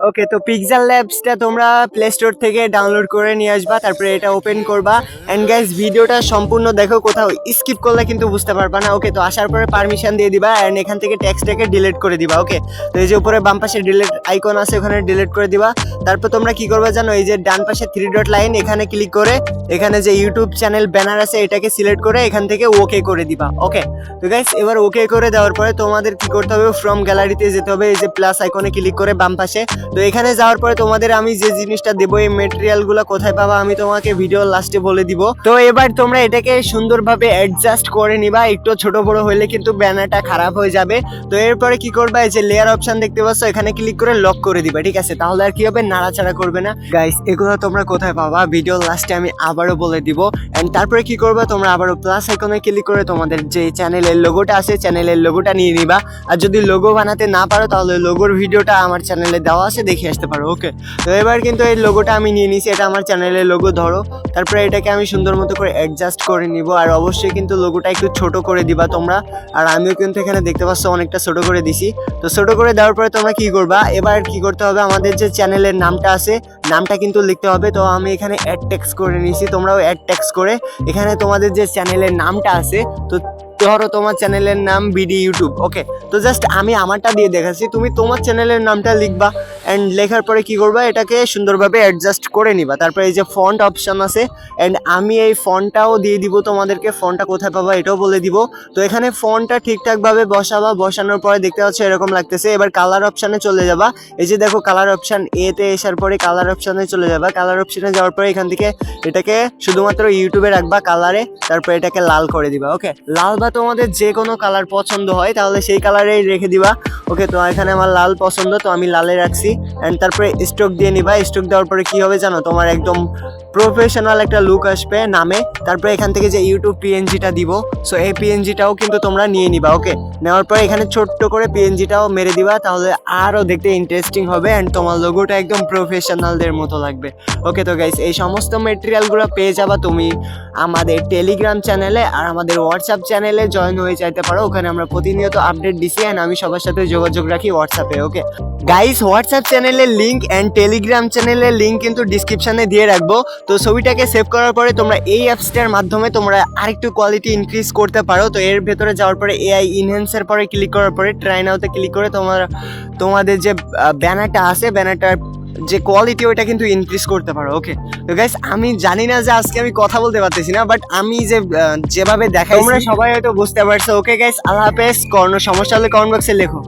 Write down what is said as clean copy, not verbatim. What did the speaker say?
ওকে, তো পিক্সেল ল্যাবসটা তোমরা play store থেকে ডাউনলোড করে নিয়ে আসবা, তারপরে এটা ওপেন করবা। অ্যান্ড গাইস, ভিডিওটা সম্পূর্ণ দেখো, কোথাও স্কিপ করলে কিন্তু বুঝতে পারবা না। ওকে, তো আসার পরে পারমিশন দিয়ে দিবা অ্যান্ড এখান থেকে টেক্সটটাকে ডিলিট করে দিবা। ওকে, তো এই যে উপরে বাম পাশে ডিলিট আইকন আছে, ওখানে ডিলিট করে দিবা। তারপর তোমরা কি করবে জানো, এই যে ডান পাশে 3 ডট লাইন, এখানে ক্লিক করে এখানে যে ইউটিউব চ্যানেল ব্যানার আছে এটাকে সিলেক্ট করে এখান থেকে ওকে করে দিবা। ওকে, তো গাইস এবার ওকে করে দেওয়ার পরে তোমাদের কি করতে হবে, ফ্রম গ্যালারিতে যেতে হবে, এই যে প্লাস আইকনে ক্লিক করে বাম পাশে। তো এখানে যাওয়ার পরে তোমাদের আমি যে জিনিসটা দেবো, এই মেটেরিয়ালগুলো কোথায় পাবা আমি তোমাকে ভিডিও লাস্টে বলে দিব। তো এবার তোমরা এটাকে সুন্দরভাবে অ্যাডজাস্ট করে নিবা, একটু ছোট বড় হলে কিন্তু ব্যানারটা খারাপ হয়ে যাবে। তো এরপরে কি করবা, এই যে লেয়ার অপশন দেখতে পাচ্ছ, এখানে ক্লিক করে লক করে দিবা। ঠিক আছে, তাহলে আর কি হবে, নাড়াচাড়া করবে না। গাইস, এগুলো তোমরা কোথায় পাবা ভিডিও লাস্টে আমি আবারও বলে দিব। এন্ড তারপরে কি করবা, তোমরা আবারও প্লাস আইকনে ক্লিক করে তোমাদের যে চ্যানেলের লোগোটা আছে চ্যানেলের লোগোটা নিয়ে নিবা। আর যদি লোগো বানাতে না পারো তাহলে লোগোর ভিডিওটা আমার চ্যানেলে দেওয়া আছে, দেখে আসতে পারো। ওকে, তো এবার কিন্তু এই লোগোটা আমি নিয়ে নিছি, এটা আমার চ্যানেলের লোগো। ধরো, তারপরে এটাকে আমি সুন্দর মতো করে অ্যাডজাস্ট করে নিব। আর অবশ্যই কিন্তু লোগোটা একটু ছোট করে দিবা তোমরা। আর আমিও কিন্তু এখানে দেখতে পাচ্ছ অনেকটা ছোট করে দিছি। তো ছোট করে দেওয়ার পরে তোমরা কি করবা, এবার কি করতে হবে, আমাদের যে চ্যানেলের নামটা আছে নামটা কিন্তু লিখতে হবে। তো আমি এখানে অ্যাড টেক্সট করে নিছি, তোমরাও অ্যাড টেক্সট করে এখানে তোমাদের যে চ্যানেলের নামটা আছে, তো ধরো তোমার চ্যানেলের নাম বিডি ইউটিউব। ওকে, তো জাস্ট আমি আমারটা দিয়ে দেখাচ্ছি, তুমি তোমার চ্যানেলের নামটা লিখবা। অ্যান্ড লেখার পরে কি করবা, এটাকে সুন্দরভাবে অ্যাডজাস্ট করে নিবা। তারপরে এই যে ফন্ট অপশন আছে, অ্যান্ড আমি এই ফন্টটাও দিয়ে দিব তোমাদেরকে, ফন্টটা কোথায় পাবা এটাও বলে দিব। তো এখানে ফন্টটা ঠিকঠাকভাবে বসাবা, বসানোর পরে দেখতে পাচ্ছ এরকম লাগতেছে। এবার কালার অপশানে চলে যাবা, এই যে দেখো কালার অপশান এতে আসার পরে কালার অপশানে চলে যাবা। কালার অপশানে যাওয়ার পরে এখান থেকে এটাকে শুধুমাত্র ইউটিউবে রাখবা কালারে, তারপর এটাকে লাল করে দিবা। ওকে, লাল বা তোমাদের যে কোনো কালার পছন্দ হয় তাহলে সেই কালারেই রেখে দিবা। ওকে, তো এখানে আমার লাল পছন্দ, তো আমি লালে রাখছি। অ্যান্ড তারপরে স্ট্রোক দিয়ে নিবা। স্ট্রোক দেওয়ার পরে কি হবে জানো, তোমার একদম প্রফেশনাল একটা লুক আসবে নামে। তারপরে এখান থেকে যে ইউটিউব পিএনজিটা দিব, সো এই পিএনজিটাও কিন্তু তোমরা নিয়ে নিবা। ওকে, নেওয়ার পরে এখানে ছোট্ট করে পিএনজিটাও মেরে দিবা, তাহলে আরও দেখতে ইন্টারেস্টিং হবে অ্যান্ড তোমার লোগোটা একদম প্রফেশনালদের মতো লাগবে। ওকে, তো গাইস এই সমস্ত মেটেরিয়ালগুলো পেয়ে যাবা তুমি আমাদের টেলিগ্রাম চ্যানেলে, আর আমাদের হোয়াটসঅ্যাপ চ্যানেলে জয়েন হয়ে যাইতে পারো। ওখানে আমরা প্রতিনিয়ত আপডেট দিছি অ্যান্ড আমি সবার সাথে যোগাযোগ রাখি হোয়াটসঅ্যাপে। ওকে গাইস, হোয়াটসঅ্যাপ চ্যানেলের লিঙ্ক অ্যান্ড টেলিগ্রাম চ্যানেলের লিঙ্ক কিন্তু ডিসক্রিপশানে দিয়ে রাখবো। তো ছবিটাকে সেভ করার পরে তোমরা এই অ্যাপসটার মাধ্যমে তোমরা আরেকটু কোয়ালিটি ইনক্রিজ করতে পারো। তো এর ভেতরে যাওয়ার পরে এআই ইনহ্যান্সের পরে ক্লিক করার পরে ট্রাই নাওতে ক্লিক করে তোমাদের যে ব্যানারটা আছে, ব্যানারটার যে কোয়ালিটি ওইটা কিন্তু ইনক্রিজ করতে পারো। ওকে, তো গাইস আমি জানি না যে আজকে আমি কথা বলতে পারতেছি না, বাট আমি যেভাবে দেখাই তোমরা সবাই হয়তো বুঝতে পারছো। ওকে গাইস, আল্লাহ হাফেজ। কোনো সমস্যা হলে কমেন্ট বক্সে লেখো।